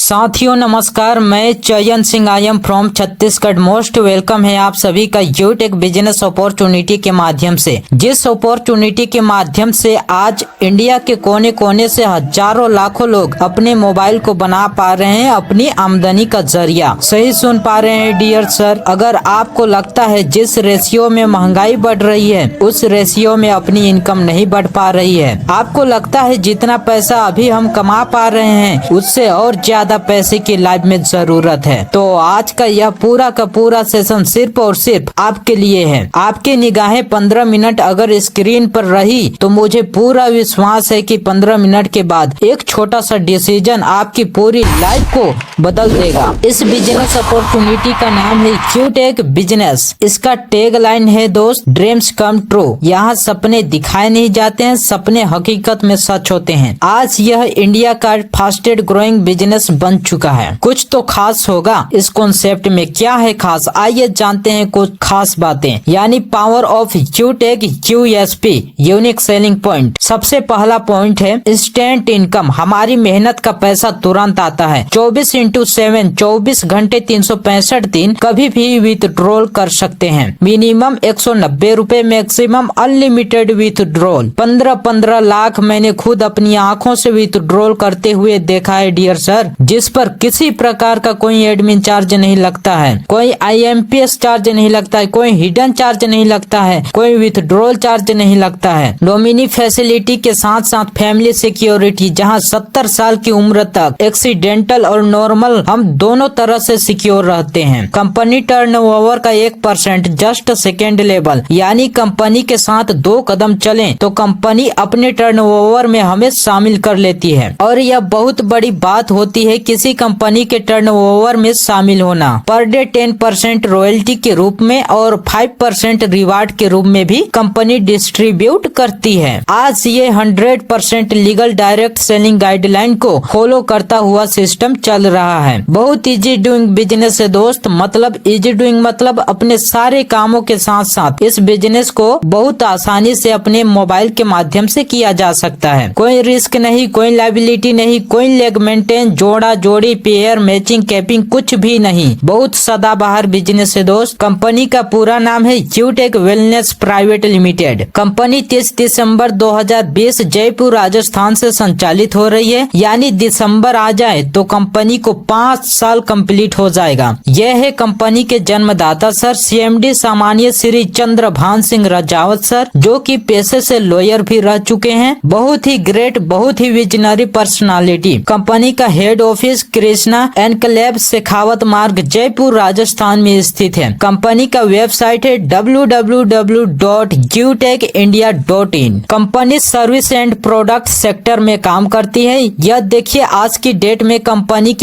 साथियों नमस्कार, मैं चयन Singh I am from Chhattisgarh. Most welcome है आप सभी का यूटेक बिजनेस अपॉर्चुनिटी के माध्यम से। जिस अपॉर्चुनिटी के माध्यम से आज इंडिया के कोने कोने से हजारों लाखों लोग अपने मोबाइल को बना पा रहे हैं अपनी आमदनी का जरिया। सही सुन पा रहे हैं डियर सर। अगर आपको लगता है जिस रेशियो में महंगाई बढ़ रही है उस रेशियो में अपनी इनकम नहीं बढ़ पा रही है, आपको लगता है जितना पैसा अभी हम कमा पा रहे हैं उससे और ज्यादा पैसे की लाइफ में जरूरत है, तो आज का यह पूरा का पूरा सेशन सिर्फ और सिर्फ आपके लिए है। आपकी निगाहें 15 मिनट अगर स्क्रीन पर रही तो मुझे पूरा विश्वास है कि 15 मिनट के बाद एक छोटा सा डिसीजन आपकी पूरी लाइफ को बदल देगा। इस बिजनेस अपॉर्चुनिटी का नाम है यूटेक बिजनेस। इसका टैग लाइन है दोस्त, ड्रीम्स कम ट्रू। यहाँ सपने दिखाए नहीं जाते हैं, सपने हकीकत में सच होते हैं। आज यह इंडिया का फास्टेस्ट ग्रोइंग बिजनेस बन चुका है। कुछ तो खास होगा इस कॉन्सेप्ट में। क्या है खास, आइए जानते हैं कुछ खास बातें। यानी power of यूटेक USP, unique selling point. सबसे पहला पॉइंट है इंस्टेंट इनकम। हमारी मेहनत का पैसा तुरंत आता है। 24/7, 24 घंटे 365 दिन कभी भी विथड्रॉल कर सकते हैं। मिनिमम 190 रुपए, मैक्सिमम अनलिमिटेड विथड्रॉल। 15 लाख मैंने खुद अपनी आंखों से विथड्रॉल करते हुए देखा है डियर सर, जिस पर किसी प्रकार का कोई एडमिन चार्ज नहीं लगता है, कोई IMPS चार्ज नहीं लगता है, कोई हिडन चार्ज नहीं लगता है, कोई विथड्रॉल चार्ज नहीं लगता है। नॉमिनी फैसिलिटी के साथ साथ फैमिली सिक्योरिटी, जहां 70 साल की उम्र तक एक्सीडेंटल और नॉर्मल हम दोनों तरह से सिक्योर रहते हैं। कंपनी टर्नओवर का 1% जस्ट सेकेंड लेवल, यानी कंपनी के साथ 2 कदम चलें तो कंपनी अपने टर्नओवर में हमें शामिल कर लेती है। और यह बहुत बड़ी बात होती है किसी कंपनी के टर्नओवर में शामिल होना। पर डे 10% रॉयल्टी के रूप में और 5% रिवार्ड के रूप में भी कंपनी डिस्ट्रीब्यूट करती है। आज ये 100% लीगल डायरेक्ट सेलिंग गाइडलाइन को फॉलो करता हुआ सिस्टम चल रहा है। बहुत इजी डूइंग बिजनेस है दोस्त। मतलब इजी डूइंग मतलब अपने सारे कामों के साथ साथ इस बिजनेस को बहुत आसानी से अपने मोबाइल के माध्यम से किया जा सकता है। कोई रिस्क नहीं, कोई लायबिलिटी नहीं, कोई लेग मेंटेन, जोड़ा जोड़ी, पेयर मैचिंग, कैपिंग, कुछ भी नहीं। बहुत सदाबहार बिजनेस है दोस्त। कंपनी का पूरा नाम है यूटेक वेलनेस प्राइवेट लिमिटेड। कंपनी 30 दिसंबर 2020 जयपुर राजस्थान से संचालित हो रही है। यानी दिसंबर आ जाए तो कंपनी को 5 साल कंप्लीट हो जाएगा। यह है कंपनी के जन्मदाता सर CMD सामान्य श्री चंद्रभान सिंह राजावत सर, जो कि पेशे से लॉयर भी रह चुके हैं। बहुत ही ग्रेट, बहुत ही विजनरी पर्सनालिटी। कंपनी का head office Krishna enclave Shekhawat मार्ग जयपुर राजस्थान में स्थित है। कंपनी का वेबसाइट है www.utekindia.in। Company service and product sector में काम करती है। यह देखिए आज की डेट में कंपनी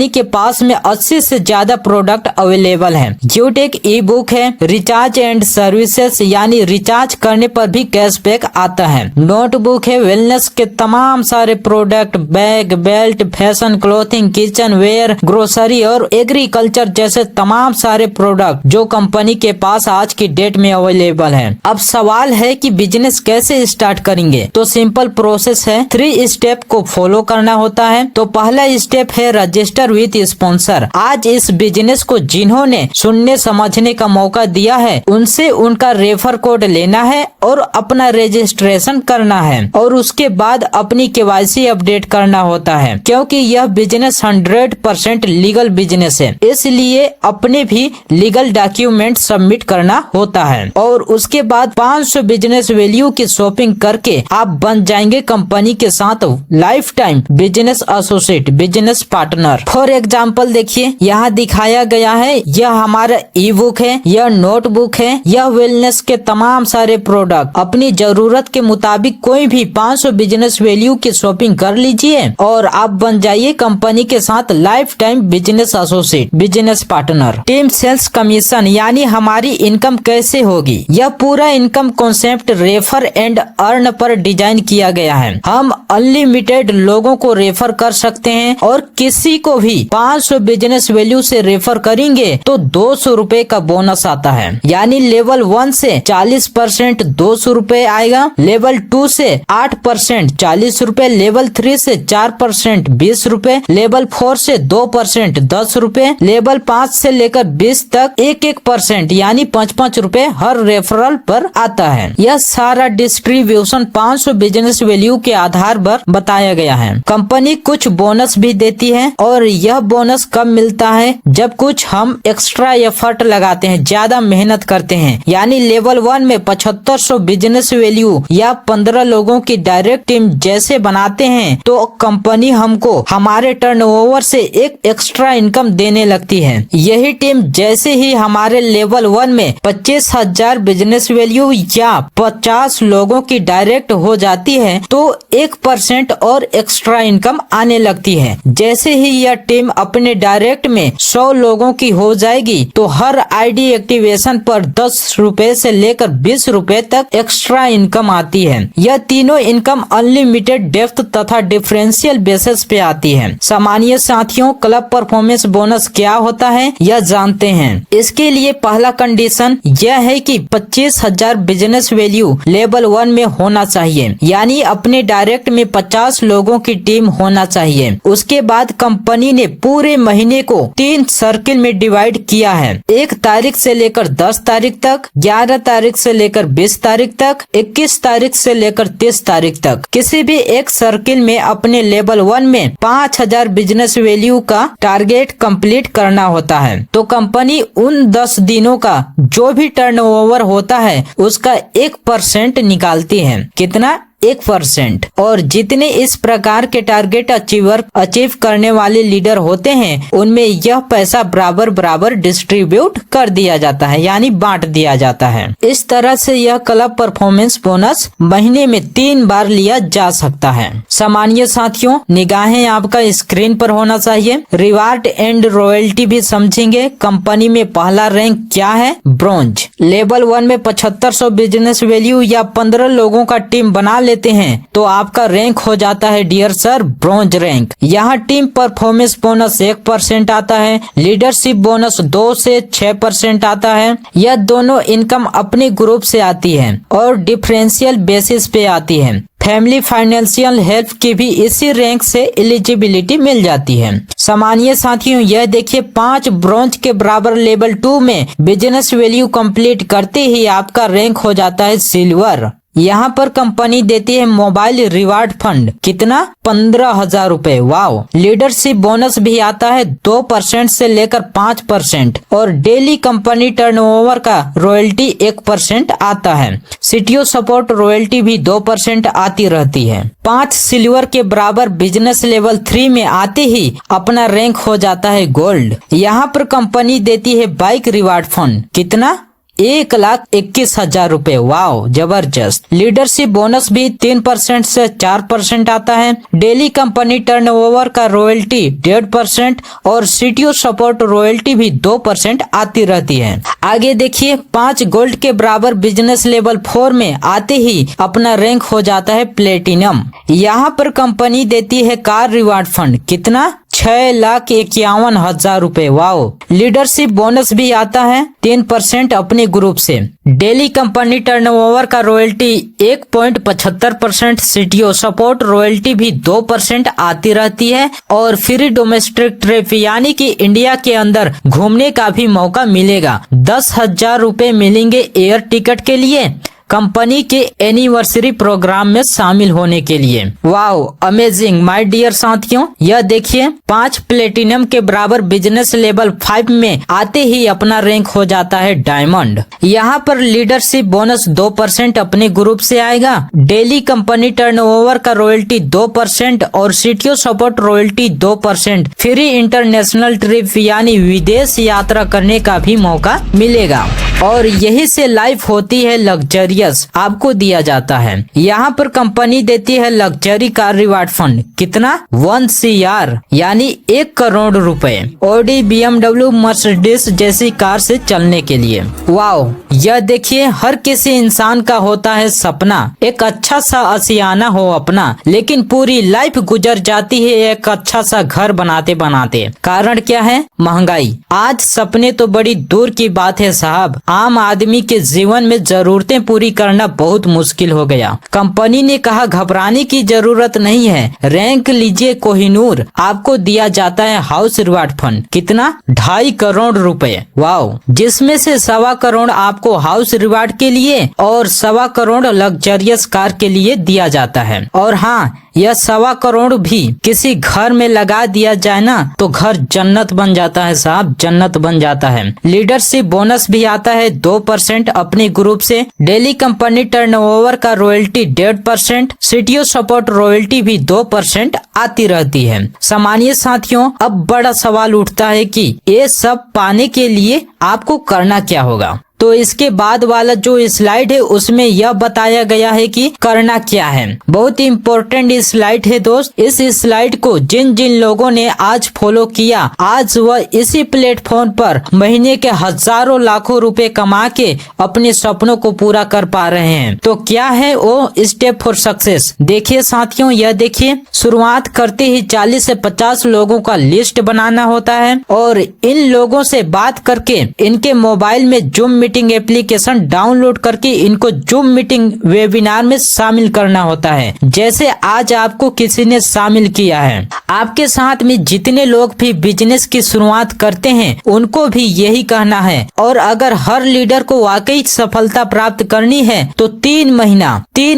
के पास में 80 से ज्यादा प्रोडक्ट अवेलेबल है। यूटेक ई बुक है, रिचार्ज एंड सर्विसेज, यानी रिचार्ज करने पर भी कैशबैक आता है। नोटबुक है, वेलनेस के तमाम सारे product, bag, belt, fashion, clothing, kitchenware, grocery और एग्रीकल्चर जैसे तमाम सारे प्रोडक्ट जो कंपनी के पास आज की डेट में अवेलेबल है। अब सवाल है कि बिजनेस कैसे स्टार्ट करेंगे, तो सिंपल प्रोसेस है। 3 स्टेप को फॉलो करना होता है। तो पहला स्टेप है रजिस्टर विथ स्पॉन्सर। आज इस बिजनेस को जिन्होंने सुनने समझने का मौका दिया है उनसे उनका रेफर कोड लेना है और अपना रजिस्ट्रेशन करना है और उसके बाद अपनी KYC अपडेट करना होता है। क्योंकि यह बिजनेस 100% लीगल बिजनेस है, इसलिए अपने भी लीगल डॉक्यूमेंट सबमिट करना होता है। और उसके बाद 500 बिजनेस वैल्यू की शॉपिंग करके आप बन जाएंगे कंपनी के साथ lifetime business associate, business partner. For example देखिए यहाँ दिखाया गया है, यह हमारा ई बुक है, यह नोटबुक है, यह वेलनेस के तमाम सारे प्रोडक्ट। अपनी जरूरत के मुताबिक कोई भी 500 बिजनेस वैल्यू की शॉपिंग कर लीजिए और आप बन जाइए कंपनी के साथ lifetime business associate, business partner. Team sales commission, यानी हमारी इनकम कैसे होगी, यह पूरा income concept refer and earn पर डिजाइन किया गया है। हम अनलिमिटेड लोगों को रेफर कर सकते हैं और किसी को भी 500 बिजनेस वैल्यू से रेफर करेंगे तो 200 रुपए का बोनस आता है। यानी लेवल 1 से 40% 200 रुपए आएगा, लेवल 2 से 8% 40 रुपए, लेवल 3 से 4% 20 ₹20, लेवल 4 से 2% ₹10, लेवल 5 से लेकर 20 तक 1% यानी 5 रुपए हर रेफरल पर आता है। यह सारा डिस्ट्रीब्यूशन 500 बिजनेस वैल्यू के आधार पर बताया गया है। कंपनी कुछ बोनस भी देती है और यह बोनस कब मिलता है, जब कुछ हम एक्स्ट्रा एफर्ट लगाते हैं, ज्यादा मेहनत करते हैं। यानी लेवल 1 में 7500 बिजनेस वैल्यू या 15 लोगों की डायरेक्ट टीम जैसे बनाते हैं तो कंपनी हमको हमारे टर्नओवर से एक एक्स्ट्रा इनकम देने लगती है। यही टीम जैसे ही हमारे लेवल 1 में 25,000 बिजनेस वैल्यू या 50 लोगों की डायरेक्ट हो जाती है तो 1% और एक्स्ट्रा इनकम आने लगती है। जैसे ही यह टीम अपने डायरेक्ट में 100 लोगों की हो जाएगी तो हर आईडी एक्टिवेशन पर ₹10 से लेकर ₹20 तक एक्स्ट्रा इनकम आती है। यह तीनों इनकम अनलिमिटेड डेप्थ तथा डिफरेंशियल बेसिस पे आती है। सामान्य साथियों, क्लब परफॉर्मेंस बोनस क्या होता है यह जानते हैं। इसके लिए पहला कंडीशन यह है कि 25,000 बिजनेस वैल्यू लेवल 1 में होना चाहिए, यानी अपने डायरेक्ट में 50 लोगों की टीम होना चाहिए। उसके बाद कंपनी ने पूरे महीने को 3 सर्किल में डिवाइड किया है। 1 तारीख से लेकर 10 तारीख तक, 11 तारीख से लेकर 20 तारीख तक, 21 तारीख से लेकर 30 तारीख तक। किसी भी एक सर्किल में अपने लेवल 1 में 5,000 बिजनेस वैल्यू का टारगेट कंप्लीट करना होता है तो कंपनी उन 10 दिनों का जो भी टर्नओवर होता है उसका 1% निकालती है। कितना? 1%। और जितने इस प्रकार के टारगेट अचीव करने वाले लीडर होते हैं उनमें यह पैसा बराबर डिस्ट्रीब्यूट कर दिया जाता है, यानी बांट दिया जाता है। इस तरह से यह क्लब परफॉर्मेंस बोनस महीने में 3 बार लिया जा सकता है। सामान्य साथियों, निगाहें आपका स्क्रीन पर होना चाहिए। रिवार्ड एंड रॉयल्टी भी समझेंगे। कंपनी में पहला रैंक क्या है? ब्रॉन्ज। लेवल 1 में 7500 बिजनेस वैल्यू या 15 लोगों का टीम बना लेते हैं तो आपका रैंक हो जाता है डियर सर ब्रॉन्ज रैंक। यहाँ टीम परफॉर्मेंस बोनस 1% आता है, लीडरशिप बोनस 2 से 6% आता है। यह दोनों इनकम अपने ग्रुप से आती है और डिफरेंशियल बेसिस पे आती है। फैमिली फाइनेंशियल हेल्प की भी इसी रैंक से एलिजिबिलिटी मिल जाती है। सामान्य साथियों, यह देखिए 5 ब्रॉन्ज के बराबर लेवल 2 में बिजनेस वैल्यू कंप्लीट करते ही आपका रैंक हो जाता है सिल्वर। यहाँ पर कंपनी देती है मोबाइल रिवार्ड फंड। कितना? 15,000 रुपए। वाओ। लीडरशिप बोनस भी आता है 2% से लेकर 5% और डेली कंपनी टर्नओवर का रॉयल्टी 1% आता है। सीटीओ सपोर्ट रॉयल्टी भी 2% आती रहती है। 5 सिल्वर के बराबर बिजनेस लेवल 3 में आते ही अपना रैंक हो जाता है गोल्ड। यहाँ पर कंपनी देती है बाइक रिवार्ड फंड। कितना? 1,21,000 रुपए। वाओ, जबरदस्त। लीडरशिप बोनस भी 3% से 4% आता है। डेली कंपनी टर्नओवर का रॉयल्टी 1.5% और सीटीओ सपोर्ट रॉयल्टी भी 2% आती रहती है। आगे देखिए 5 गोल्ड के बराबर बिजनेस लेवल 4 में आते ही अपना रैंक हो जाता है प्लेटिनम। यहाँ पर कंपनी देती है कार रिवार्ड फंड। कितना? 6,51,000 रुपए। वाओ। लीडरशिप बोनस भी आता है 3% अपने ग्रुप से। डेली कंपनी टर्नओवर का रॉयल्टी 1.75%, सीटीओ सपोर्ट रॉयल्टी भी 2% आती रहती है और फ्री डोमेस्टिक ट्रिप यानी कि इंडिया के अंदर घूमने का भी मौका मिलेगा। 10,000 रुपए मिलेंगे एयर टिकट के लिए कंपनी के एनिवर्सरी प्रोग्राम में शामिल होने के लिए। वाओ, अमेजिंग माय डियर साथियों। यह देखिए 5 प्लेटिनम के बराबर बिजनेस लेवल 5 में आते ही अपना रैंक हो जाता है डायमंड। यहाँ पर लीडरशिप बोनस 2% अपने ग्रुप से आएगा। डेली कंपनी टर्नओवर का रॉयल्टी 2% और CTO support royalty 2%। Free international trip यानी विदेश यात्रा करने का भी मौका मिलेगा और यही से लाइफ होती है लग्जरियस, आपको दिया जाता है। यहाँ पर कंपनी देती है लग्जरी कार रिवार्ड फंड। कितना? 1 CR यानी 1 करोड़ रुपए। ऑडी, BMW, मर्सिडीज जैसी कार से चलने के लिए। वाओ, यह देखिए हर किसी इंसान का होता है सपना एक अच्छा सा आशियाना हो अपना, लेकिन पूरी लाइफ गुजर जाती है एक अच्छा सा घर बनाते बनाते। कारण क्या है? महंगाई। आज सपने तो बड़ी दूर की बात है साहब, आम आदमी के जीवन में जरूरतें पूरी करना बहुत मुश्किल हो गया। कंपनी ने कहा घबराने की जरूरत नहीं है, रैंक लीजिए कोहिनूर, आपको दिया जाता है हाउस रिवार्ड फंड। कितना? 2.5 करोड़ रुपए। वाओ, जिसमें से 1.25 करोड़ आपको हाउस रिवार्ड के लिए और 1.25 करोड़ लग्जरियस कार के लिए दिया जाता है। और हाँ, यह 1.25 करोड़ भी किसी घर में लगा दिया जाए ना तो घर जन्नत बन जाता है साहब, जन्नत बन जाता है। लीडरशिप बोनस भी आता है 2% अपने ग्रुप से। डेली कंपनी टर्नओवर का रॉयल्टी 1.5%, सीटीओ सपोर्ट रॉयल्टी भी 2% आती रहती है। सामान्य साथियों, अब बड़ा सवाल उठता है कि ये सब पाने के लिए आपको करना क्या होगा। तो इसके बाद वाला जो स्लाइड है उसमें यह बताया गया है कि करना क्या है। बहुत इम्पोर्टेंट स्लाइड है दोस्त। इस स्लाइड को जिन जिन लोगों ने आज फॉलो किया, आज वह इसी प्लेटफॉर्म पर महीने के हजारों लाखों रुपए कमा के अपने सपनों को पूरा कर पा रहे हैं। तो क्या है वो स्टेप फॉर सक्सेस? देखिए साथियों, यह देखिए, शुरुआत करते ही 40 से 50 लोगों का लिस्ट बनाना होता है और इन लोगों से बात करके इनके मोबाइल में जूम मीटिंग एप्लीकेशन डाउनलोड करके इनको जूम मीटिंग वेबिनार में शामिल करना होता है। जैसे आज आपको किसी ने शामिल किया है। आपके साथ में जितने लोग भी बिजनेस की शुरुआत करते हैं उनको भी यही कहना है। और अगर हर लीडर को वाकई सफलता प्राप्त करनी है तो 3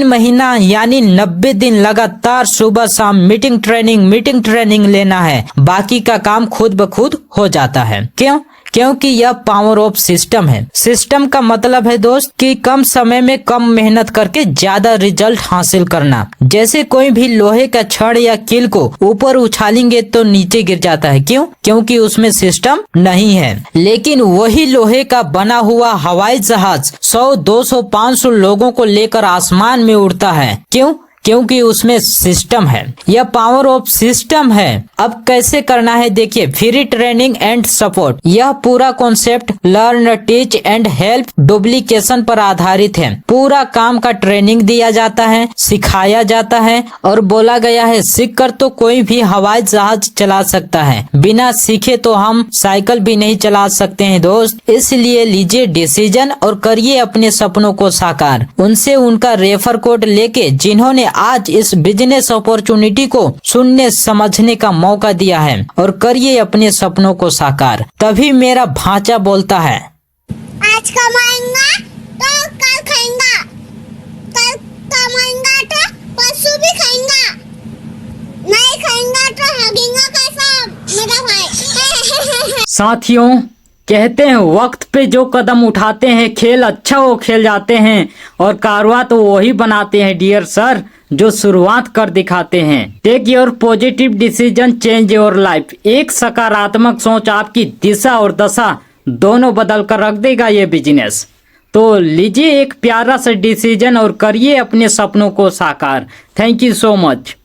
महीना यानी 90 दिन लगातार सुबह शाम मीटिंग ट्रेनिंग लेना है। बाकी का काम खुद ब खुद हो जाता है। क्यों? क्योंकि यह पावर ऑफ सिस्टम है। सिस्टम का मतलब है दोस्त कि कम समय में कम मेहनत करके ज्यादा रिजल्ट हासिल करना। जैसे कोई भी लोहे का छड़ या कील को ऊपर उछालेंगे तो नीचे गिर जाता है। क्यों? क्योंकि उसमें सिस्टम नहीं है। लेकिन वही लोहे का बना हुआ हवाई जहाज 100, 200, 500 लोगों को लेकर आसमान में उड़ता है। क्यों? क्योंकि उसमें सिस्टम है। यह पावर ऑफ सिस्टम है। अब कैसे करना है देखिए, फ्री ट्रेनिंग एंड सपोर्ट। यह पूरा concept learn, teach and help duplication पर आधारित है। पूरा काम का ट्रेनिंग दिया जाता है, सिखाया जाता है और बोला गया है सीख कर तो कोई भी हवाई जहाज चला सकता है, बिना सीखे तो हम साइकिल भी नहीं चला सकते हैं दोस्त। इसलिए लीजिए डिसीजन और करिए अपने सपनों को साकार। उनसे उनका रेफर कोड लेके जिन्होंने आज इस बिजनेस अपॉर्चुनिटी को सुनने समझने का मौका दिया है और करिए अपने सपनों को साकार। तभी मेरा भांचा बोलता है, आज कमाएंगा तो कल खाएंगा, कल कमाएंगा तो परसों भी खाएंगा, नहीं खाएंगा तो हगेंगा कैसा मेरा भाई। साथियों, कहते हैं वक्त पे जो कदम उठाते हैं खेल अच्छा वो खेल जाते हैं और कारवा तो वही बनाते हैं डियर सर जो शुरुआत कर दिखाते हैं। Take your positive decision, change your life. एक सकारात्मक सोच आपकी दिशा और दशा दोनों बदल कर रख देगा ये बिजनेस। तो लीजिए एक प्यारा सा डिसीजन और करिए अपने सपनों को साकार। Thank you so much.